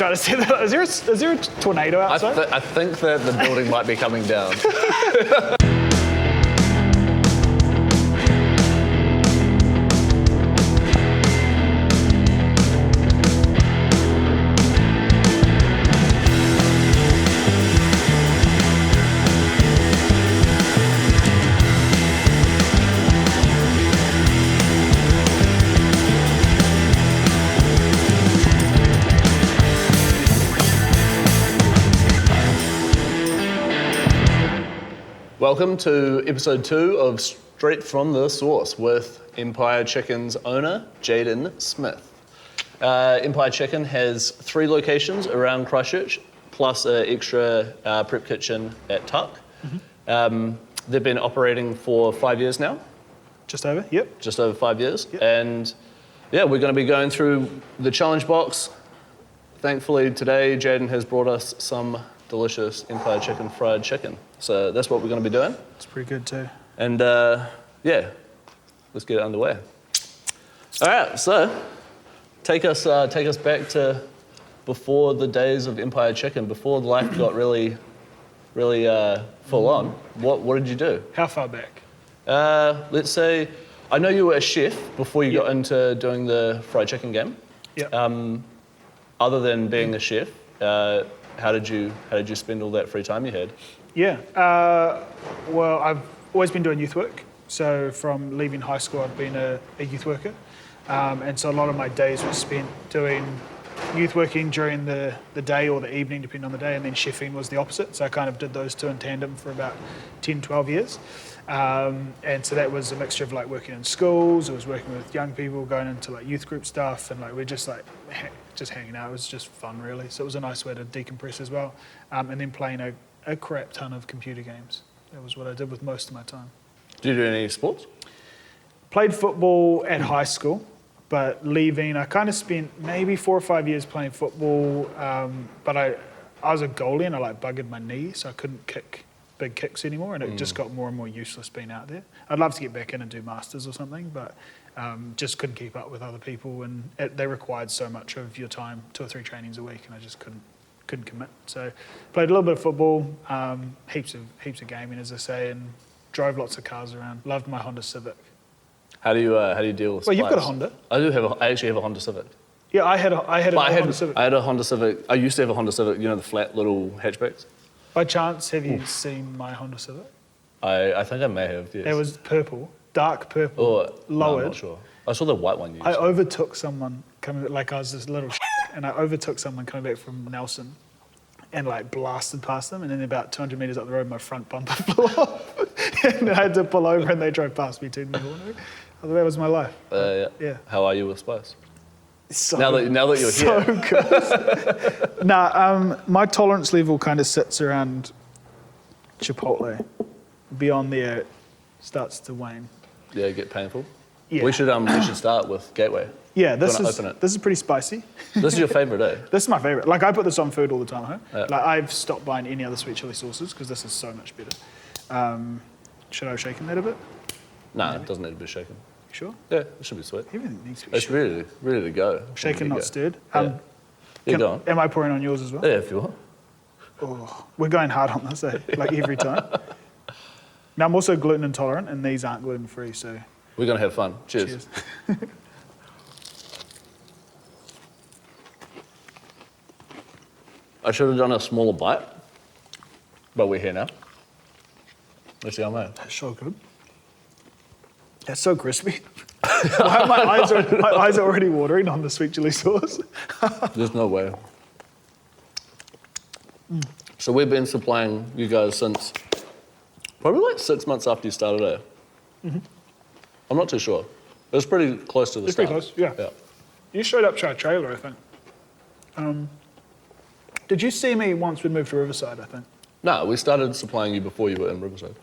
trying to say that. Is there a tornado outside? I think that the building might be coming down. Welcome to episode 2 of Straight from the Source with Empire Chicken's owner, Jayden Smith. Empire Chicken has 3 locations around Christchurch, plus an extra prep kitchen at Tuck. Mm-hmm. They've been operating for 5 years now. Just over, yep. Just over 5 years. Yep. And yeah, we're going to be going through the challenge box. Thankfully today, Jayden has brought us some delicious Empire Chicken fried chicken. So that's what we're going to be doing. It's pretty good too. And yeah, let's get it underway. All right, so take us back to before the days of Empire Chicken, before life got really full on. What did you do? How far back? Let's say, I know you were a chef before you got into doing the fried chicken game. Yeah. Other than being a chef, how did you spend all that free time you had? Yeah, well, I've always been doing youth work. So from leaving high school, I've been a youth worker. And so a lot of my days were spent doing youth working during the day or the evening, depending on the day, and then chefing was the opposite. So I kind of did those two in tandem for about 10, 12 years. And so that was a mixture of like working in schools, I was working with young people, going into like youth group stuff, and like we're just like just hanging out. It was just fun, really. So it was a nice way to decompress as well. And then playing a crap ton of computer games. That was what I did with most of my time. Did you do any sports? Played football at high school, but leaving, I kind of spent maybe 4 or 5 years playing football, but I was a goalie and I like buggered my knee, so I couldn't kick big kicks anymore, and it just got more and more useless being out there. I'd love to get back in and do masters or something, but just couldn't keep up with other people, and they required so much of your time, 2 or 3 trainings a week, and I just couldn't commit. So played a little bit of football, heaps of gaming, as I say, and drove lots of cars around. Loved my Honda Civic. How do you deal with? Well, you've got a Honda. I actually have a Honda Civic. Yeah, I had a Honda Civic. I had a Honda Civic. I used to have a Honda Civic. You know, the flat little hatchbacks. By chance, have you seen my Honda Civic? I think I may have. Yes. It was purple, dark purple, lowered. No, I'm not sure. I saw the white one. I overtook someone coming, like I was this little and I overtook someone coming back from Nelson and like blasted past them, and then about 200 metres up the road, my front bumper flew off and I had to pull over and they drove past me 2 in the morning. That was my life. Yeah. How are you with spice? So, now that you're so here. Good. My tolerance level kind of sits around Chipotle. Beyond there, it starts to wane. Yeah, get painful. Yeah. We should start with Gateway. Yeah, this is pretty spicy. This is your favourite, eh? This is my favourite. Like, I put this on food all the time, huh? Yeah. Like, I've stopped buying any other sweet chili sauces because this is so much better. Should I have shaken that a bit? No, it doesn't need to be shaken. You sure? Yeah, it should be sweet. Everything needs to be It's ready to go. Shaken, not stirred. Go on. Am I pouring on yours as well? Yeah, if you want. Oh, we're going hard on this, eh? Like every time. Now, I'm also gluten intolerant, and these aren't gluten-free, so... We're going to have fun. Cheers. I should have done a smaller bite, but we're here now. Let's see how I'm That's so good. That's so crispy. my eyes are already watering on the sweet chili sauce. There's no way. So we've been supplying you guys since probably like 6 months after you started it. Mm-hmm. I'm not too sure. It was pretty close to the start. Pretty close, yeah. You showed up to our trailer, I think. Did you see me once we moved to Riverside, I think? No, we started supplying you before you were in Riverside.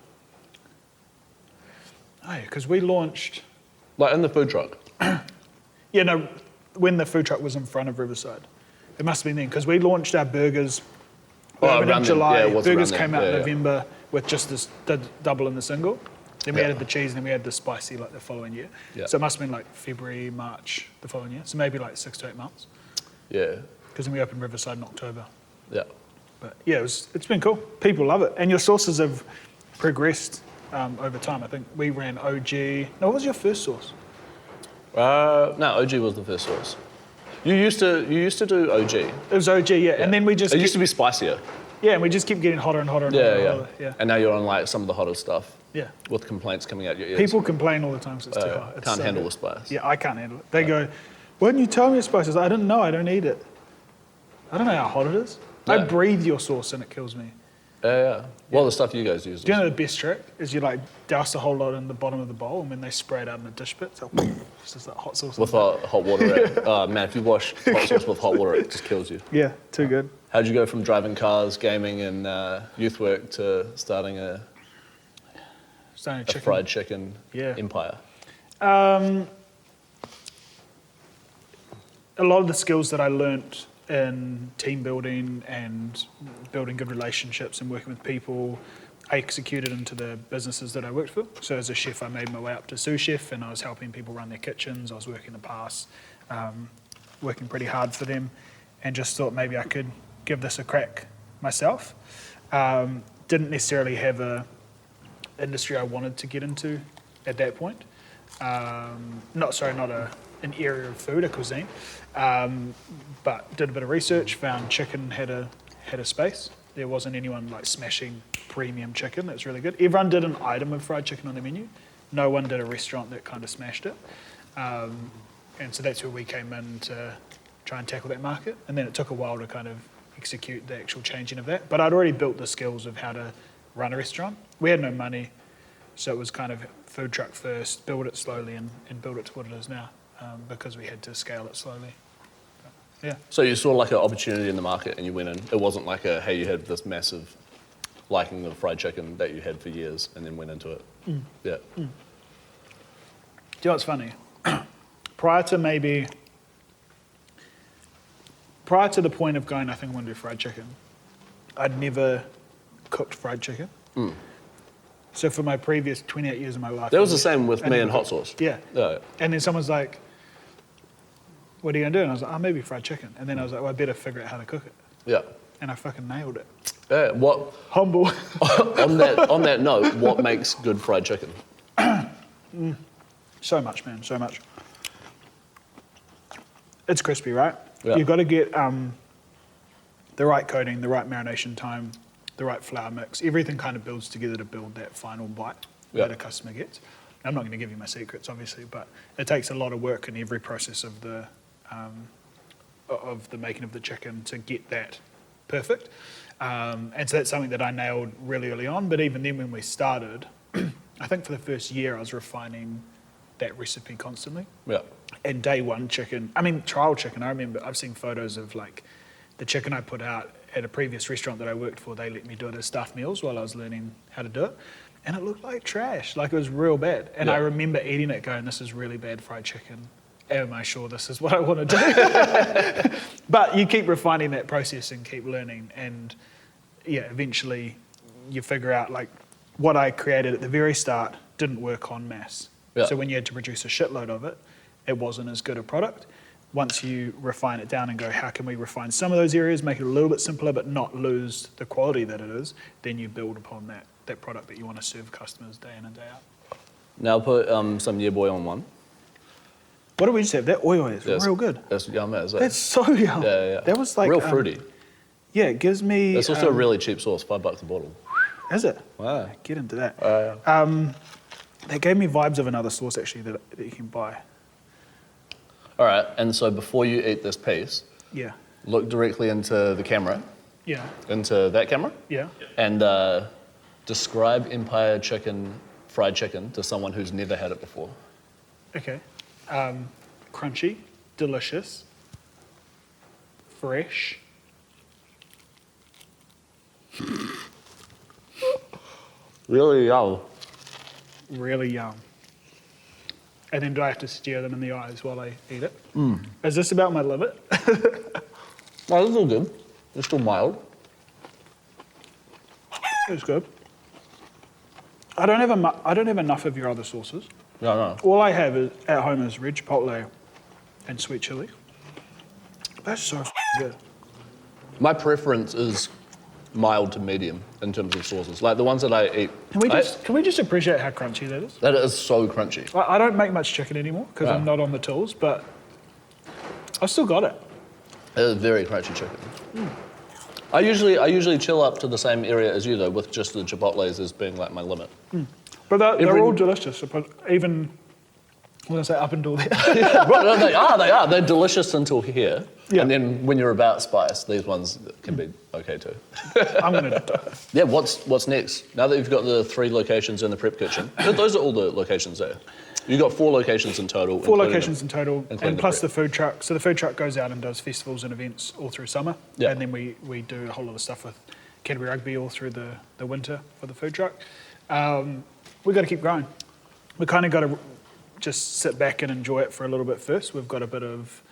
Oh, because we launched... Like in the food truck? Yeah, no, when the food truck was in front of Riverside. It must have been then, because we launched our burgers in July. Yeah, burgers came out in November with just this double and the single. Then we added the cheese, and then we had the spicy like the following year. Yeah. So it must have been like February, March the following year. So maybe like 6 to 8 months. Yeah. because then we opened Riverside in October. Yeah. But yeah, it's been cool. People love it. And your sauces have progressed over time. I think we ran OG. No, what was your first sauce? No, OG was the first sauce. You used to do OG. It was OG, yeah. And then we just... It used to be spicier. Yeah, and we just keep getting hotter and hotter and hotter. And hotter. And now you're on like some of the hotter stuff. Yeah. With complaints coming out your ears. People complain all the time because it's too hot. Can't handle the spice. Yeah, I can't handle it. They go, why didn't you tell me it's spicy? I was like, I didn't know, I don't eat it. I don't know how hot it is. Yeah. I breathe your sauce and it kills me. Yeah. Well, the stuff you guys use. Do you know the best trick is you like douse a whole lot in the bottom of the bowl, and when they spray it out in the dish pit, it's just like hot sauce. With hot water. Man, if you wash hot sauce with hot water, it just kills you. Yeah, too good. How'd you go from driving cars, gaming, and youth work to starting a fried chicken empire? A lot of the skills that I learnt in team building and building good relationships and working with people, I executed into the businesses that I worked for. So as a chef, I made my way up to sous chef, and I was helping people run their kitchens. I was working the pass, working pretty hard for them, and just thought maybe I could give this a crack myself. Didn't necessarily have a industry I wanted to get into at that point. Not an area of food, a cuisine. But did a bit of research, found chicken had a space. There wasn't anyone like smashing premium chicken. That's really good. Everyone did an item of fried chicken on their menu. No one did a restaurant that kind of smashed it. And so that's where we came in to try and tackle that market. And then it took a while to kind of execute the actual changing of that. But I'd already built the skills of how to run a restaurant. We had no money, so it was kind of food truck first, build it slowly and build it to what it is now, because we had to scale it slowly. Yeah. So you saw like an opportunity in the market and you went in. It wasn't like hey, you had this massive liking of fried chicken that you had for years and then went into it. Yeah. Do you know what's funny? Prior to the point of going, I think I want to do fried chicken, I'd never cooked fried chicken. So for my previous 28 years of my life... That was the same with me and hot sauce. Yeah. And then someone's like, what are you going to do? And I was like, maybe fried chicken. And then I was like, well, I better figure out how to cook it. Yeah. And I fucking nailed it. Yeah. What? Humble. on that note, what makes good fried chicken? So much, man. So much. It's crispy, right? Yeah. You've got to get the right coating, the right marination time, the right flour mix. Everything kind of builds together to build that final bite that a customer gets. I'm not going to give you my secrets, obviously, but it takes a lot of work in every process of the making of the chicken to get that perfect. And so that's something that I nailed really early on. But even then, when we started, I think for the first year, I was refining that recipe constantly. Yeah. And day one trial chicken, I remember I've seen photos of like the chicken I put out at a previous restaurant that I worked for. They let me do it as staff meals while I was learning how to do it. And it looked like trash, like it was real bad. And I remember eating it going, this is really bad fried chicken. Am I sure this is what I want to do? But you keep refining that process and keep learning. And eventually you figure out like what I created at the very start didn't work en masse. Yeah. So when you had to produce a shitload of it, it wasn't as good a product. Once you refine it down and go, how can we refine some of those areas, make it a little bit simpler, but not lose the quality that it is, then you build upon that product that you want to serve customers day in and day out. Now put some yeah boy on one. What did we just have? That oil is real good. That's yum, is it? That's so yum. Yeah. That was like... real fruity. Yeah, it gives me... It's also a really cheap sauce, $5 a bottle. Is it? Wow. Get into that. That gave me vibes of another sauce, actually, that you can buy. All right, and so before you eat this piece, look directly into the camera. Yeah. Into that camera. Yeah. And describe Empire chicken, fried chicken, to someone who's never had it before. Okay. Crunchy, delicious, fresh. Really yum. Really yum. And then do I have to stare them in the eyes while I eat it? Is this about my limit? No, it's all good. It's still mild. It's good. I don't have enough of your other sauces. No. All I have at home is red chipotle and sweet chili. That's so good. My preference is mild to medium in terms of sauces. Like the ones that I eat. Can we just appreciate how crunchy that is? That is so crunchy. I don't make much chicken anymore because I'm not on the tools, but I've still got it. It is very crunchy chicken. I usually chill up to the same area as you though, with just the chipotles as being like my limit. But they're all delicious. Even, when I say up until there. Right, no, they are. They're delicious until here. Yeah. And then when you're about spice, these ones can be okay too. I'm going to Yeah, what's next? Now that you've got the 3 locations in the prep kitchen, those are all the locations there. You've got 4 locations in total. 4 locations in total, and plus prep. the food truck. So the food truck goes out and does festivals and events all through summer. Yeah. And then we do a whole lot of stuff with Canterbury Rugby all through the winter for the food truck. We've got to keep growing. We kind of got to just sit back and enjoy it for a little bit first. We've got a bit of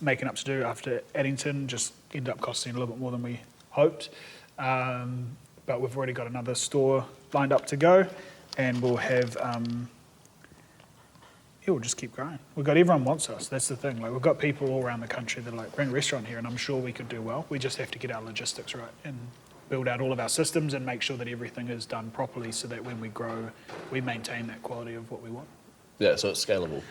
making up to do after Addington, just ended up costing a little bit more than we hoped. But we've already got another store lined up to go, and we'll have, we'll just keep growing. Everyone wants us, that's the thing. Like, we've got people all around the country that like, bring a restaurant here, and I'm sure we could do well. We just have to get our logistics right and build out all of our systems and make sure that everything is done properly so that when we grow, we maintain that quality of what we want. Yeah, so it's scalable.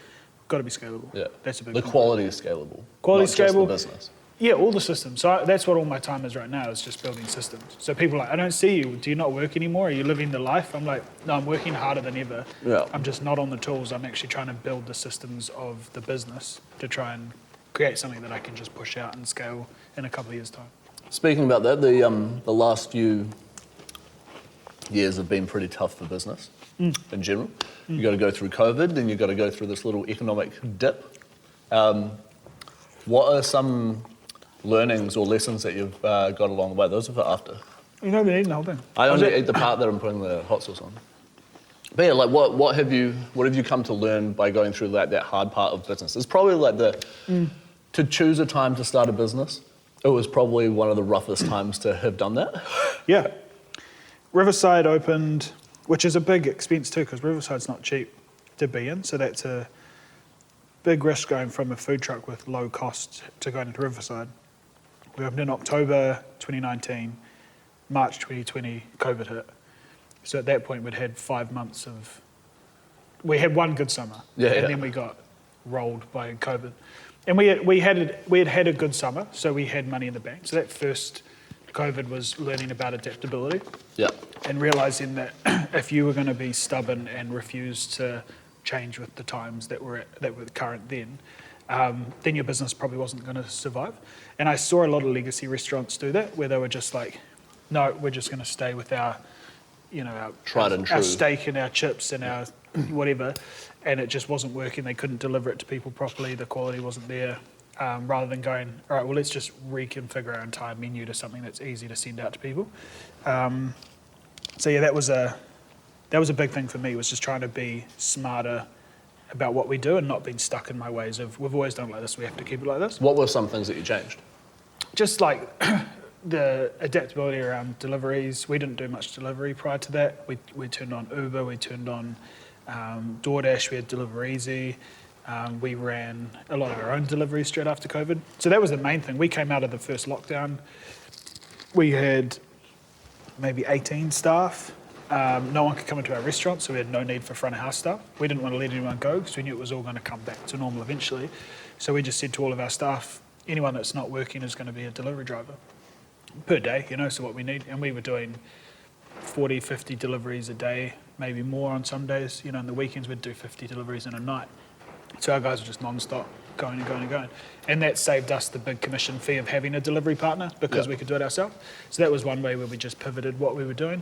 Got to be scalable. Yeah, that's a big. The quality is scalable. Quality not just scalable. the business. Yeah, all the systems. So that's what all my time is right now, is just building systems. So people are like, I don't see you. Do you not work anymore? Are you living the life? I'm like, no, I'm working harder than ever. Yeah. I'm just not on the tools. I'm actually trying to build the systems of the business to try and create something that I can just push out and scale in a couple of years' time. Speaking about that, the last few years have been pretty tough for business in general. You got to go through COVID, and you got to go through this little economic dip. What are some learnings or lessons that you've got along the way? Those are for after. You know, been eating the whole thing. I only eat the part that I'm putting the hot sauce on. But yeah, like what have you come to learn by going through that hard part of business? It's probably like to choose a time to start a business. It was probably one of the roughest times to have done that. Yeah. Riverside opened, which is a big expense too, because Riverside's not cheap to be in. So that's a big risk going from a food truck with low costs to going into Riverside. We opened in October 2019, March 2020, COVID hit. So at that point, we'd had 5 months of, we had one good summer, and then we got rolled by COVID. And we had a good summer, so we had money in the bank. So that first COVID was learning about adaptability. Yeah. And realizing that if you were going to be stubborn and refuse to change with the times that were current then your business probably wasn't going to survive. And I saw a lot of legacy restaurants do that, where they were just like, no, we're just going to stay with our tried and true, our steak and our chips and our whatever, and it just wasn't working. They couldn't deliver it to people properly. The quality wasn't there. Rather than going, all right, well, let's just reconfigure our entire menu to something that's easy to send out to people. So yeah, that was a big thing for me, was just trying to be smarter about what we do and not being stuck in my ways of, we've always done it like this, we have to keep it like this. What were some things that you changed? Just like the adaptability around deliveries. We didn't do much delivery prior to that. We turned on Uber, we turned on DoorDash, we had Deliver Easy. We ran a lot of our own deliveries straight after COVID. So that was the main thing. We came out of the first lockdown. We had maybe 18 staff. No one could come into our restaurant, so we had no need for front of house staff. We didn't want to let anyone go because we knew it was all going to come back to normal eventually. So we just said to all of our staff, anyone that's not working is going to be a delivery driver per day, so what we need. And we were doing 40, 50 deliveries a day, maybe more on some days. In the weekends we'd do 50 deliveries in a night. So our guys were just non-stop, going and going and going. And that saved us the big commission fee of having a delivery partner, because we could do it ourselves. So that was one way where we just pivoted what we were doing.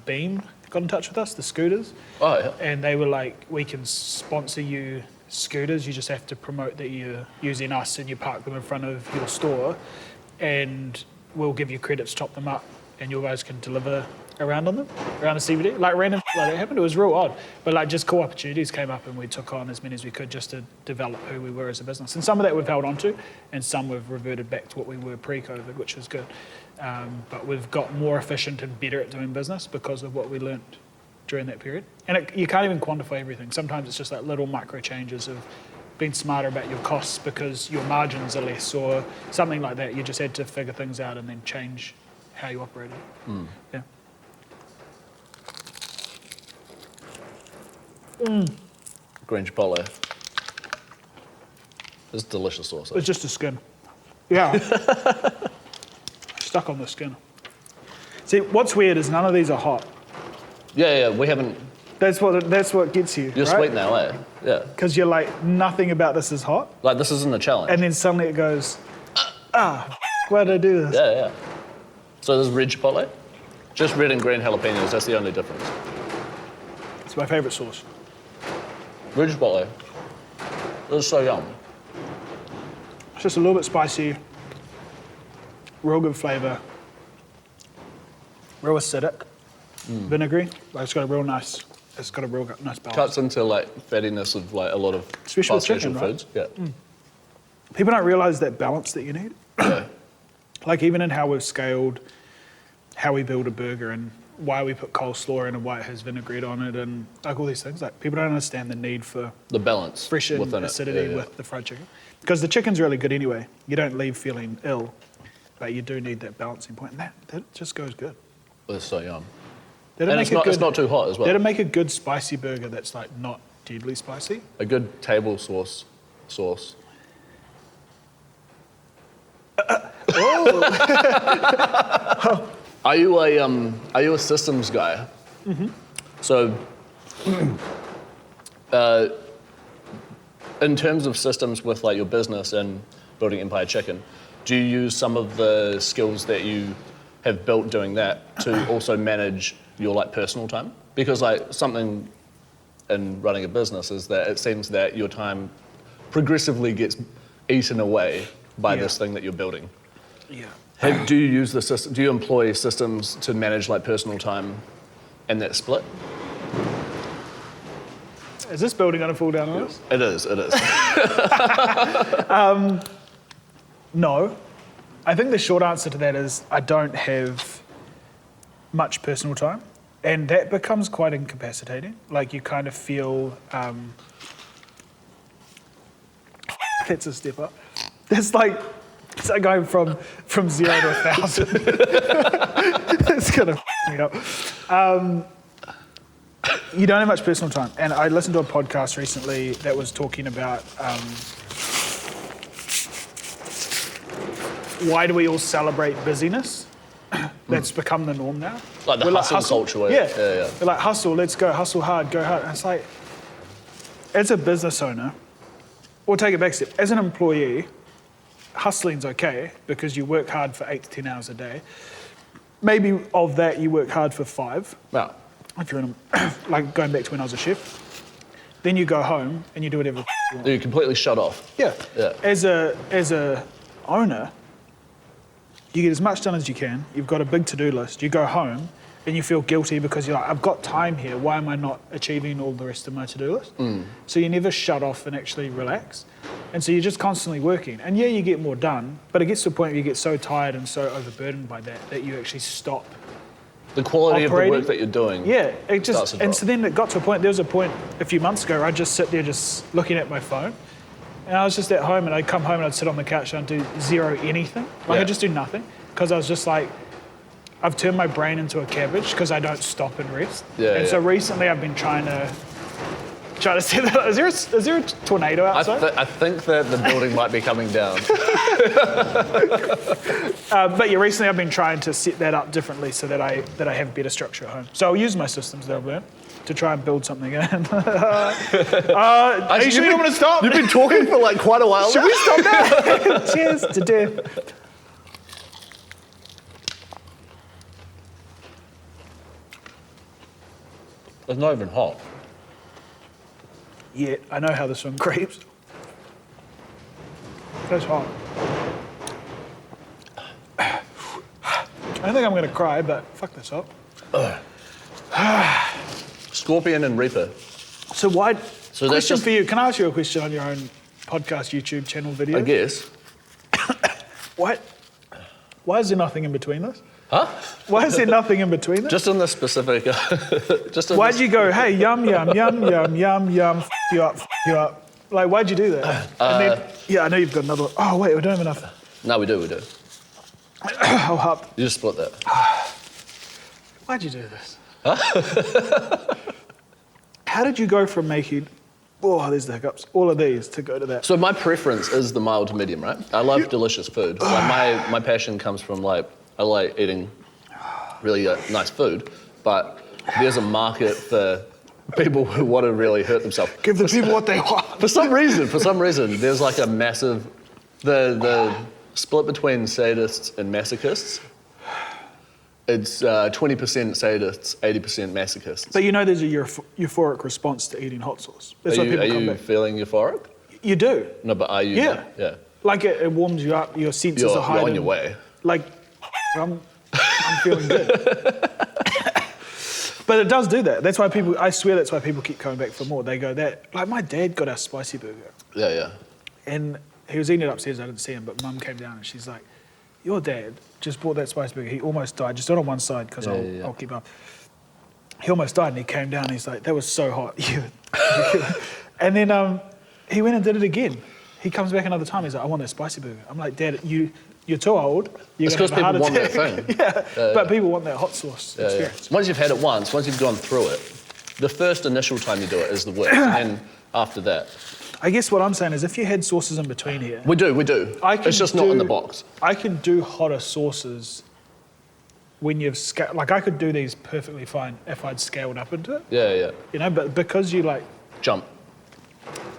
Beam got in touch with us, the scooters. Oh, yeah. And they were like, we can sponsor you scooters. You just have to promote that you're using us and you park them in front of your store, and we'll give you credits, top them up, and you guys can deliver around on them, around the CBD. Like random, like that happened. It was real odd. But like just cool opportunities came up, and we took on as many as we could just to develop who we were as a business. And some of that we've held on to, and some we've reverted back to what we were pre-COVID, which was good. But we've got more efficient and better at doing business because of what we learnt during that period. And you can't even quantify everything. Sometimes it's just like little micro changes of been smarter about your costs because your margins are less or something like that. You just had to figure things out and then change how you operated. Yeah. Green chipotle. It's delicious sauce. It's just a skin. Yeah. Stuck on the skin. See, what's weird is none of these are hot. Yeah, we haven't. That's what gets you. You're right? sweet now, eh? Yeah. Because you're like, nothing about this is hot. Like, this isn't a challenge. And then suddenly it goes, why did I do this? Yeah. So this is red chipotle? Just red and green jalapenos, that's the only difference. It's my favourite sauce. Red chipotle. This is so yum. It's just a little bit spicy, real good flavour, real acidic, vinegary. Like it's got a real nice balance. Cuts into like fattiness of like a lot of Especially with fast chicken, casual foods. Yeah. People don't realise that balance that you need. Yeah. Like even in how we've scaled, how we build a burger and why we put coleslaw in and why it has vinaigrette on it and like all these things. Like people don't understand the need for The balance fresh and within acidity it. Yeah. with the fried chicken. Because the chicken's really good anyway. You don't leave feeling ill, but you do need that balancing point, and that just goes good. It's so yum. That'd And make it's not too hot as well. That'd make a good spicy burger that's like not deadly spicy. A good table sauce. Are you a systems guy? Mm-hmm. So, in terms of systems with like your business and building Empire Chicken, do you use some of the skills that you have built doing that to also manage your like personal time? Because like something in running a business is that it seems that your time progressively gets eaten away by this thing that you're building. Yeah. Do you use the system? Do you employ systems to manage like personal time and that split? Is this building going to fall down on us? It is. No. I think the short answer to that is I don't have much personal time, and that becomes quite incapacitating. Like you kind of feel that's a step up. That's like going from 0 to 1,000. It's gonna f me up. You don't have much personal time, and I listened to a podcast recently that was talking about why do we all celebrate busyness? That's become the norm now. Like the We're hustle culture. Way. Yeah. Yeah. We're like, hustle, let's go, hustle hard, go hard. And it's like, as a business owner, or take it back a step, as an employee, hustling's okay because you work hard for 8 to 10 hours a day. Maybe of that you work hard for 5. Yeah. If you're in like going back to when I was a chef. Then you go home and you do whatever you want. You completely shut off. Yeah. Yeah. As a owner, you get as much done as you can. You've got a big to-do list. You go home and you feel guilty because you're like, I've got time here. Why am I not achieving all the rest of my to-do list? So you never shut off and actually relax. And so you're just constantly working. And yeah, you get more done, but it gets to a point where you get so tired and so overburdened by that you actually stop. The quality Operating. of the work that you're doing. Yeah, it starts just to and drop. so then it got to a point. There was a point a few months ago where I'd just sit there just looking at my phone, and I was just at home and I'd come home and I'd sit on the couch and I'd do zero anything. Like Yeah. I'd just do nothing because I was just like, I've turned my brain into a cabbage because I don't stop and rest. Yeah, and so yeah. recently I've been trying to set that. Is there a tornado outside? I think that the building might be coming down. But yeah, recently I've been trying to set that up differently so that I have better structure at home. So I'll use my systems that I've learned to try and build something in. Are you sure you don't want to stop? You've been talking for like quite a while Should now. we stop now? Cheers to death. It's not even hot. Yeah, I know how this one creeps. That's hot. I think I'm going to cry, but fuck this up. Scorpion and Reaper. So why? So that's question just- for you. Can I ask you a question on your own podcast, YouTube channel video? I guess. Why is there nothing in between this? Huh? Why is there nothing in between this? Just in this specific. Why'd you go, hey, yum, yum, yum, yum, yum, yum, f you up, Like, why'd you do that? And then, yeah, I know you've got another one. Oh, wait, we don't have enough. No, we do. Oh, Hup. You just split that. Why'd you do this? Huh? How did you go from making, oh, there's the hiccups, all of these to go to that? So my preference is the mild to medium, right? I love delicious food. Like my passion comes from I like eating really nice food, but there's a market for people who want to really hurt themselves. Give the people what they want. For some reason, there's like a massive, the split between sadists and masochists. It's 20% sadists, 80% masochists. But you know there's a euphoric response to eating hot sauce. That's Are why people come you back. feeling euphoric? You do. No, but are you? Yeah. Yeah. Like it warms you up, your senses are You're heightened. on your way. Like, I'm feeling good. But it does do that. That's why I swear that's why people keep coming back for more. They go that, like my dad got a spicy burger. Yeah. And he was eating it upstairs, I didn't see him, but Mum came down and she's like, your dad just bought that spicy burger. He almost died. Just do it on one side because I'll keep up. He almost died and he came down and he's like, that was so hot. And then he went and did it again. He comes back another time. He's like, I want that spicy burger. I'm like, Dad, you're too old. It's because people want that thing. But people want that hot sauce experience. Once you've had it once you've gone through it, the first initial time you do it is the worst. And then after that. I guess what I'm saying is if you had sauces in between here. We do. It's just not in the box. I can do hotter sauces when you've scaled. Like I could do these perfectly fine if I'd scaled up into it. Yeah. You know, but because you like. Jump.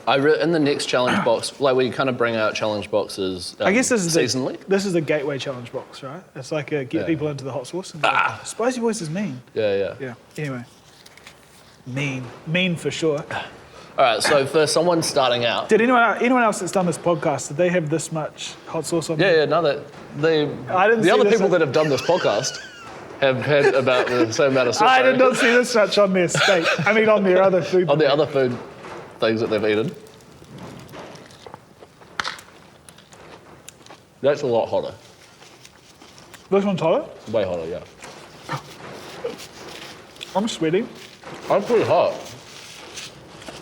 In the next challenge box, like we kind of bring out challenge boxes I guess this is seasonally. This is the gateway challenge box, right? It's like a get people into the hot sauce. And go, spicy voice is mean. Yeah. Anyway. Mean for sure. All right, so for someone starting out... Did anyone else that's done this podcast, did they have this much hot sauce on them? Yeah, no, the other people that have done this podcast have had about the same amount of sauce. I did not see this much on their steak. I mean, on their other food. On the other food things that they've eaten. That's a lot hotter. This one's hotter? Way hotter, yeah. I'm sweating. I'm pretty hot.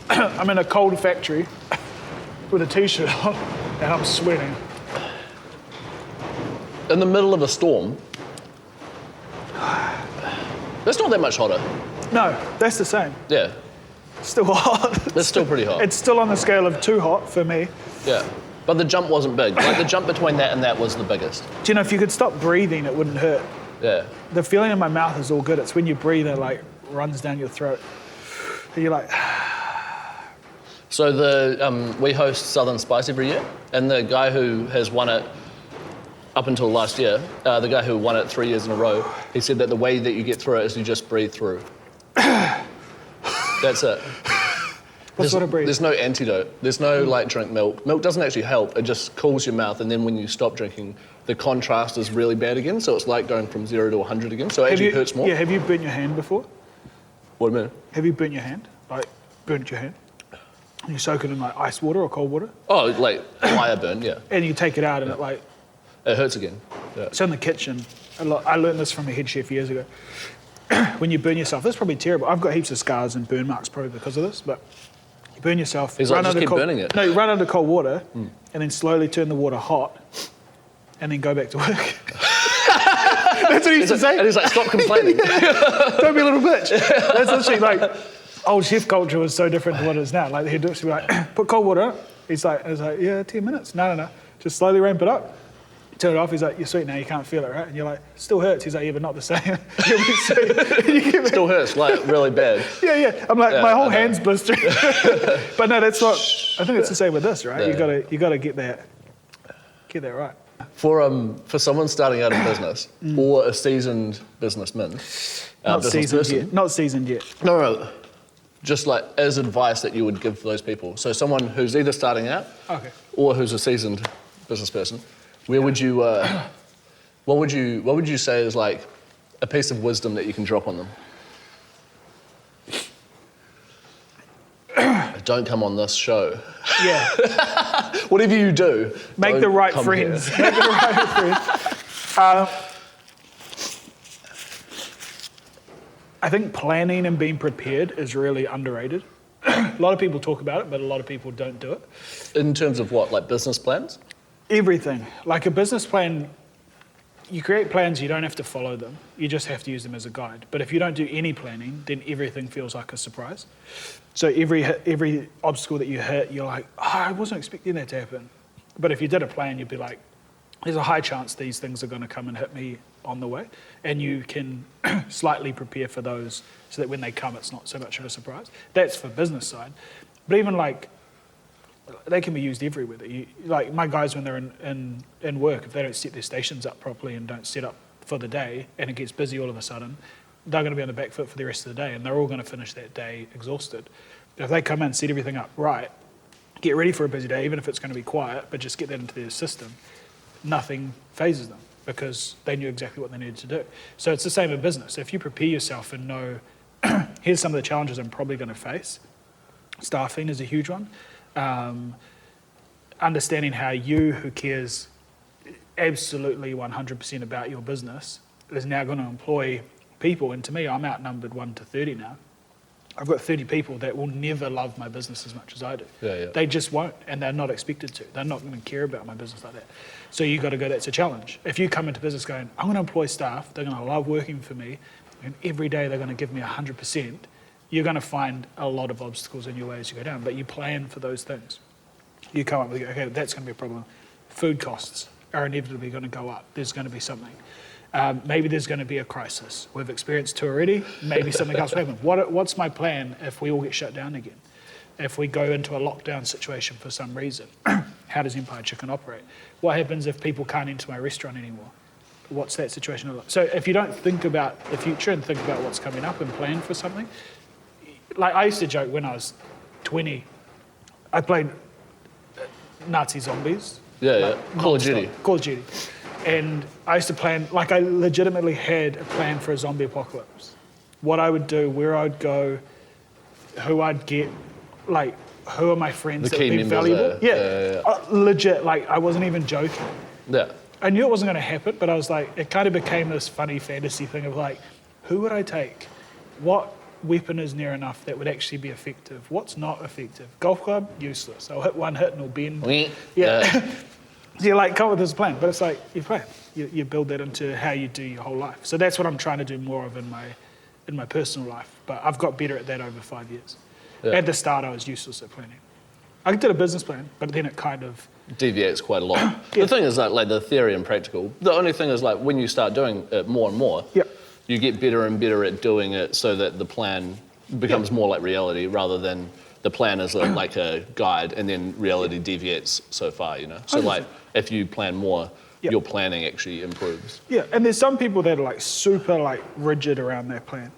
I'm in a cold factory with a t-shirt on and I'm sweating. In the middle of a storm. That's not that much hotter. No, that's the same. Yeah. Still hot. That's still pretty hot. It's still on the scale of too hot for me. Yeah. But the jump wasn't big. Like the jump between that and that was the biggest. Do you know, if you could stop breathing, it wouldn't hurt. Yeah. The feeling in my mouth is all good. It's when you breathe, it like runs down your throat. And you're like... So we host Southern Spice every year, and the guy who has won it up until last year, the guy who won it 3 years in a row, he said that the way that you get through it is you just breathe through. That's it. What sort of breathe? There's no antidote. There's no like drink milk. Milk doesn't actually help. It just cools your mouth, and then when you stop drinking, the contrast is really bad again. So it's like going from 0 to 100 again. So it actually hurts more. Yeah, have you burnt your hand before? What do you mean? Have you burnt your hand? Like, burnt your hand? You soak it in like ice water or cold water? Oh, like fire burn, yeah. And you take it out and it like... It hurts again. Yeah. It's in the kitchen. I learned this from a head chef years ago. When you burn yourself, that's probably terrible. I've got heaps of scars and burn marks probably because of this, but you burn yourself. He's like, just keep burning it. No, you run under cold water and then slowly turn the water hot and then go back to work. That's what he used to say. And he's like, stop complaining. Don't be a little bitch. That's literally like... Old chef culture was so different to what it is now. Like he'd be like, put cold water up. He's like, yeah, 10 minutes. No. Just slowly ramp it up. Turn it off. He's like, you're sweet now, you can't feel it, right? And you're like, still hurts. He's like, yeah, but not the same. You'll be sweet. Still hurts, like really bad. Yeah. I'm like, my whole hand's blistering. But no, that's not. I think it's the same with this, right? Yeah. You gotta get that right. For someone starting out in business or a seasoned businessman, Not seasoned yet. No. Just like as advice that you would give for those people. So someone who's either starting out or who's a seasoned business person, what would you say is like a piece of wisdom that you can drop on them? Don't come on this show. Yeah. Whatever you do, make the right friends. Make the right friends. I think planning and being prepared is really underrated. A lot of people talk about it, but a lot of people don't do it. In terms of what, like business plans? Everything. Like a business plan, you create plans, you don't have to follow them. You just have to use them as a guide. But if you don't do any planning, then everything feels like a surprise. So every obstacle that you hit, you're like, oh, I wasn't expecting that to happen. But if you did a plan, you'd be like, there's a high chance these things are going to come and hit me on the way. And you can slightly prepare for those so that when they come, it's not so much of a surprise. That's for business side. But even like, they can be used everywhere. Like my guys, when they're in work, if they don't set their stations up properly and don't set up for the day and it gets busy all of a sudden, they're going to be on the back foot for the rest of the day and they're all going to finish that day exhausted. If they come in, set everything up right, get ready for a busy day, even if it's going to be quiet, but just get that into their system, nothing phases them because they knew exactly what they needed to do. So it's the same in business. If you prepare yourself and know, here's some of the challenges I'm probably going to face, staffing is a huge one. Understanding how you, who cares absolutely 100% about your business, is now going to employ people. And to me, I'm outnumbered 1 to 30 now. I've got 30 people that will never love my business as much as I do. Yeah. They just won't, and they're not expected to. They're not going to care about my business like that. So you've got to go, that's a challenge. If you come into business going, I'm going to employ staff, they're going to love working for me, and every day they're going to give me 100%, you're going to find a lot of obstacles in your way as you go down, but you plan for those things. You come up with, okay, that's going to be a problem. Food costs are inevitably going to go up. There's going to be something. Maybe there's going to be a crisis. We've experienced two already. Maybe something else will happen. What's my plan if we all get shut down again? If we go into a lockdown situation for some reason, how does Empire Chicken operate? What happens if people can't enter my restaurant anymore? What's that situation like? So if you don't think about the future and think about what's coming up and plan for something, like I used to joke when I was 20, I played Nazi zombies. Yeah. Call of Duty. Call of Duty. And I used to plan, like I legitimately had a plan for a zombie apocalypse. What I would do, where I'd go, who I'd get, like who are my friends that would be valuable. Yeah. Legit, like I wasn't even joking. Yeah. I knew it wasn't going to happen, but I was like, it kind of became this funny fantasy thing of like, who would I take? What weapon is near enough that would actually be effective? What's not effective? Golf club, useless. I'll hit one hit and it'll bend. Yeah. So you like come up with this plan, but it's like you plan. You build that into how you do your whole life. So that's what I'm trying to do more of in my personal life. But I've got better at that over 5 years. Yeah. At the start, I was useless at planning. I did a business plan, but then it kind of deviates quite a lot. The thing is like the theory and practical. The only thing is like when you start doing it more and more, you get better and better at doing it so that the plan becomes more like reality rather than the plan is like a guide and then reality deviates so far, you know? So like if you plan more, your planning actually improves. Yeah, and there's some people that are like super like rigid around their plan.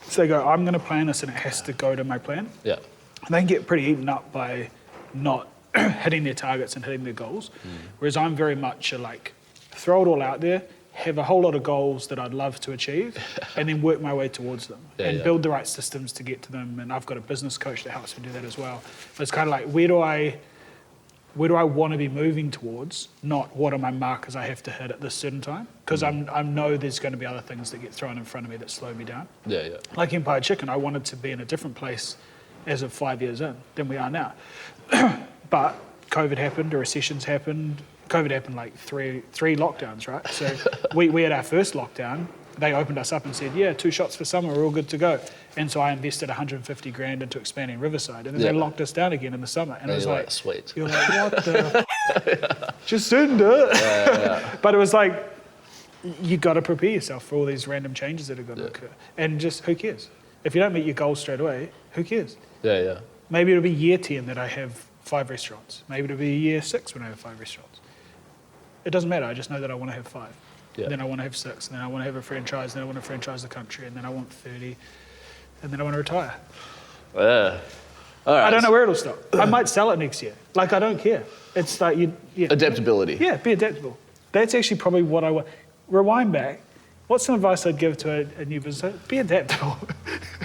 So they go, I'm gonna plan this and it has to go to my plan. Yeah. And they can get pretty eaten up by not hitting their targets and hitting their goals. Whereas I'm very much like, throw it all out there, have a whole lot of goals that I'd love to achieve, and then work my way towards them and build the right systems to get to them. And I've got a business coach that helps me do that as well. But it's kind of like, where do I want to be moving towards? Not what are my markers I have to hit at this certain time? Because I know there's going to be other things that get thrown in front of me that slow me down. Like Empire Chicken, I wanted to be in a different place as of 5 years in than we are now. But COVID happened, the recessions happened. COVID happened like three lockdowns, right? So we had our first lockdown. They opened us up and said, 2 shots for summer, we're all good to go. And so I invested 150 grand into expanding Riverside. And then they locked us down again in the summer. And it was like, sweet. You're like, what the? Just send it. But it was like, you got to prepare yourself for all these random changes that are going to occur. And just, who cares? If you don't meet your goals straight away, who cares? Maybe it'll be year 10 that I have 5 restaurants. Maybe it'll be year 6 when I have 5 restaurants. It doesn't matter. I just know that I want to have 5. Then I want to have 6. And then I want to have a franchise. Then I want to franchise the country. And then I want 30. And then I want to retire. All right. I don't know where it'll stop. I might sell it next year. Like, I don't care. It's like adaptability. Yeah, be adaptable. That's actually probably what I want. Rewind back. What's some advice I'd give to a new business? Be adaptable.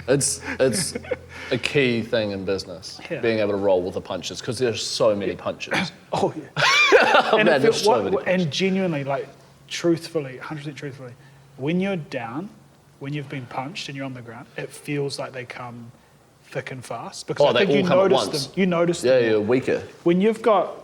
It's a key thing in business, being able to roll with the punches, because there's so many punches. Oh, yeah. And, there's so many punches. And genuinely, like, truthfully, 100% truthfully, when you're down, when you've been punched and you're on the ground, it feels like they come thick and fast because I they think you all come at notice once. them. You notice Yeah, them. you're weaker. When you've got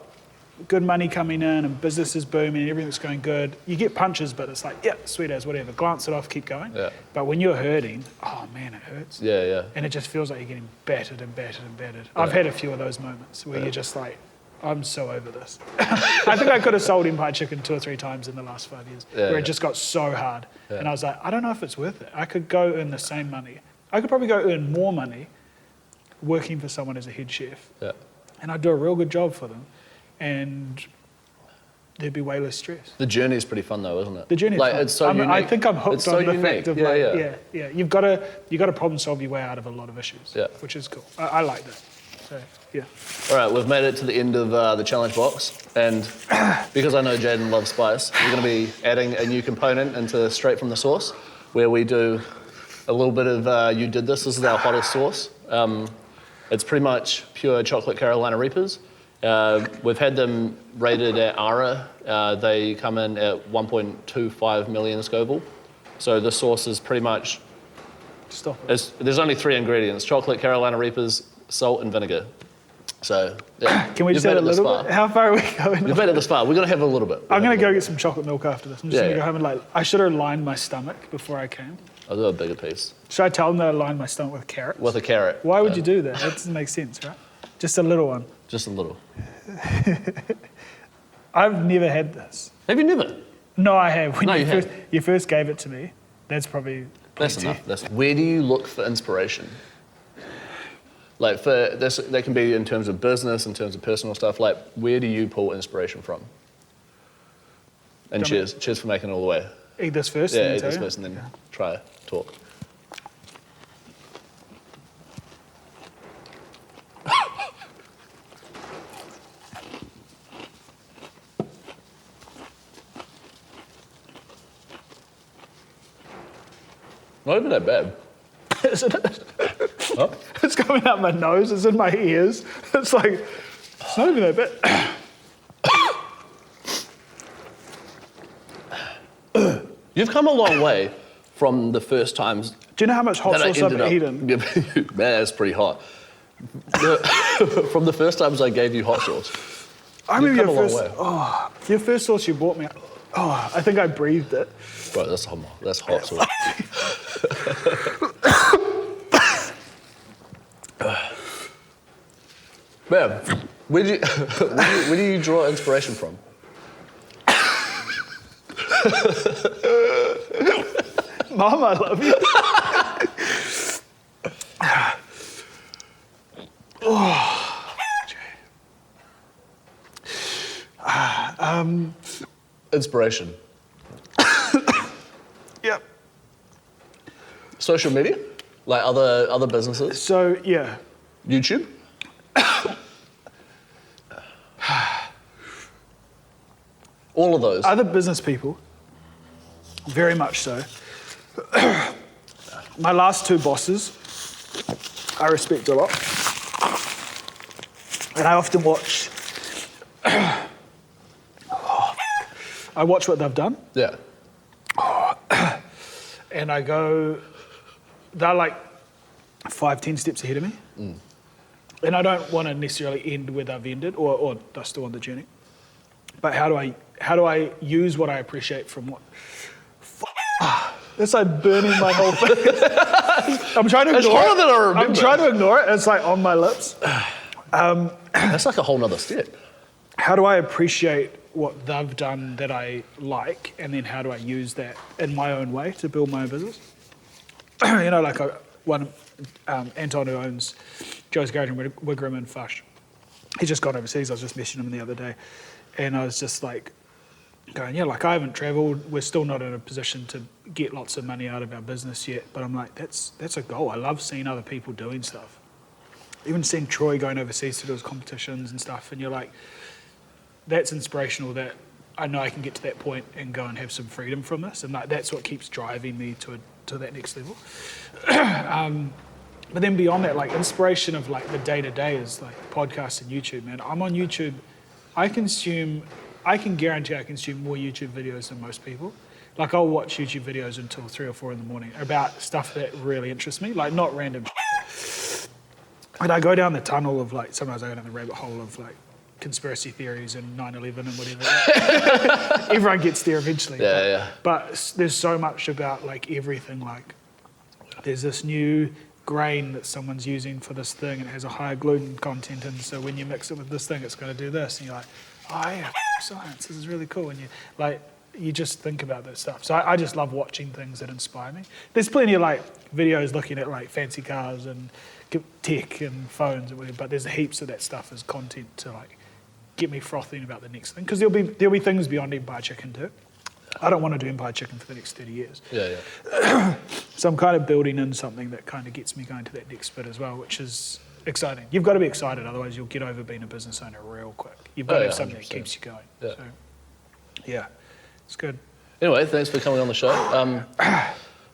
good money coming in and business is booming and everything's going good, you get punches, but it's like, yeah, sweet as whatever. Glance it off, keep going. Yeah. But when you're hurting, oh man, it hurts. Yeah. And it just feels like you're getting battered and battered and battered. I've had a few of those moments where you're just like, I'm so over this. I think I could have sold Empire Chicken 2 or 3 times in the last 5 years where it just got so hard. And I was like, I don't know if it's worth it. I could go earn the same money. I could probably go earn more money working for someone as a head chef. Yeah. And I'd do a real good job for them. And there'd be way less stress. The journey is pretty fun though, isn't it? The journey, like fun. it's so unique. I think I'm hooked It's so on the unique. fact of Yeah. You've got to problem solve your way out of a lot of issues, which is cool. I like that. So yeah. All right, we've made it to the end of the challenge box, and because I know Jayden loves spice, we're going to be adding a new component into Straight from the Source, where we do a little bit of You Did This. This is our hottest sauce. It's pretty much pure chocolate Carolina Reapers. We've had them rated at ARA. They come in at 1.25 million Scoville. So this sauce is pretty much... Stop it. There's only 3 ingredients: chocolate Carolina Reapers, salt and vinegar. So, yeah. Can we just add a little bit? How far are we going? You've made it this far. We're going to have a little bit. I'm going to go get some chocolate milk after this. I'm just going to go home and I should have lined my stomach before I came. I'll do a bigger piece. Should I tell them that I lined my stomach with carrots? With a carrot. Why would you do that? That doesn't make sense, right? Just a little one. Just a little. I've never had this. Have you never? No, I have. When No, you first gave it to me, that's probably That's enough. Where do you look for inspiration? Like for this, that can be in terms of business, in terms of personal stuff. Like, where do you pull inspiration from? And cheers for making it all the way. Eat this first. Yeah, eat this first and then try talk. Not even that bad. Isn't it? Huh? It's coming out my nose. It's in my ears. It's like, it's not even that bad. You've come a long way from the first times. Do you know how much hot that I sauce I've ended up eaten? giving you. Man, that's pretty hot. From the first times I gave you hot sauce. I remember come a long way. your first sauce you bought me. Oh, I think I breathed it. Bro, that's hot. That's hot sauce. Man, where do you draw inspiration from? Mom, I love you. Inspiration. Yep. Social media? Like other businesses? So, yeah. YouTube? All of those. Other business people, very much so. My last 2 bosses, I respect a lot. And I often watch, I watch what they've done. Yeah. And I go, they're like 5-10 steps ahead of me. And I don't want to necessarily end where they've ended or they're still on the journey. But how do I use what I appreciate from what? It's like burning my whole face. I'm trying to ignore it. Than I remember. I'm trying to ignore it. It's like on my lips. That's like a whole nother step. How do I appreciate what they've done that I like, and then how do I use that in my own way to build my own business? You know, like Anton, who owns Joe's Garage in Wigram and Fush. He's just gone overseas. I was just messaging him the other day, and I was just like going, yeah, like I haven't travelled. We're still not in a position to get lots of money out of our business yet, but I'm like, that's a goal. I love seeing other people doing stuff. Even seeing Troy going overseas to do his competitions and stuff, and you're like, that's inspirational that I know I can get to that point and go and have some freedom from this, and like, that's what keeps driving me to that next level. But then beyond that, like inspiration of like the day-to-day is like podcasts and YouTube, man. I'm on YouTube. I can guarantee I consume more YouTube videos than most people. Like I'll watch YouTube videos until 3 or 4 in the morning about stuff that really interests me, like not random shit. And I go down the tunnel of like, sometimes I go down the rabbit hole of like conspiracy theories and 9/11 and whatever. Everyone gets there eventually. But there's so much about like everything. Like there's this new grain that someone's using for this thing and it has a higher gluten content, and so when you mix it with this thing, it's going to do this. And you're like, oh yeah, science, this is really cool. And you just think about this stuff. So I just love watching things that inspire me. There's plenty of like videos looking at like fancy cars and tech and phones and whatever, but there's heaps of that stuff as content to like get me frothing about the next thing, because there'll be things beyond Empire Chicken too. I don't want to do Empire Chicken for the next 30 years. So I'm kind of building in something that kind of gets me going to that next bit as well, which is exciting. You've got to be excited, otherwise you'll get over being a business owner real quick. You've got to have something 100%. That keeps you going. So, it's good. Anyway, thanks for coming on the show.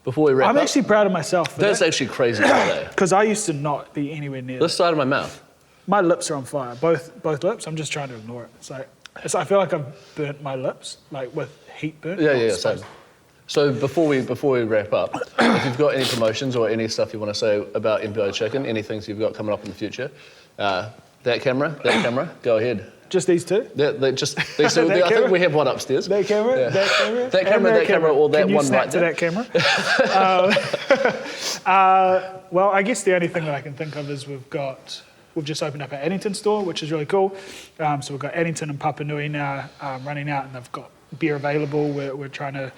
Before we wrap up, I'm actually proud of myself for that's that. actually crazy today. Because I used to not be anywhere near This side of my mouth. My lips are on fire, both lips. I'm just trying to ignore it. It's like, I feel like I've burnt my lips, like with heat burn. Same. So before we wrap up, if you've got any promotions or any stuff you want to say about Empire Chicken, any things you've got coming up in the future, that camera, go ahead. Just these two? Just these two. I think we have one upstairs. That camera, that camera, that camera, or that one right there. Can you snap to that camera? Well, I guess the only thing that I can think of is we've just opened up our Addington store, which is really cool. So we've got Addington and Papa Nui now running out, and they've got beer available. We're trying to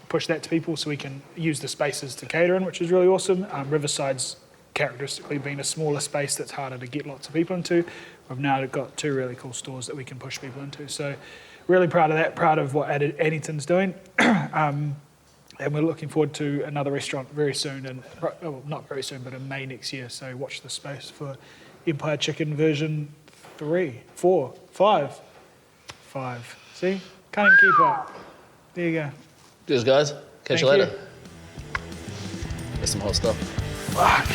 push that to people so we can use the spaces to cater in, which is really awesome. Riverside's characteristically been a smaller space that's harder to get lots of people into. We've now got 2 really cool stores that we can push people into. So really proud of that, proud of what Addington's doing. And we're looking forward to another restaurant very soon, and well, not very soon, but in May next year. So watch the space for Empire Chicken version 3, 4, 5. 5. See? Can't even keep up. There you go. Cheers, guys. Catch you later. There's some hot stuff. Fuck.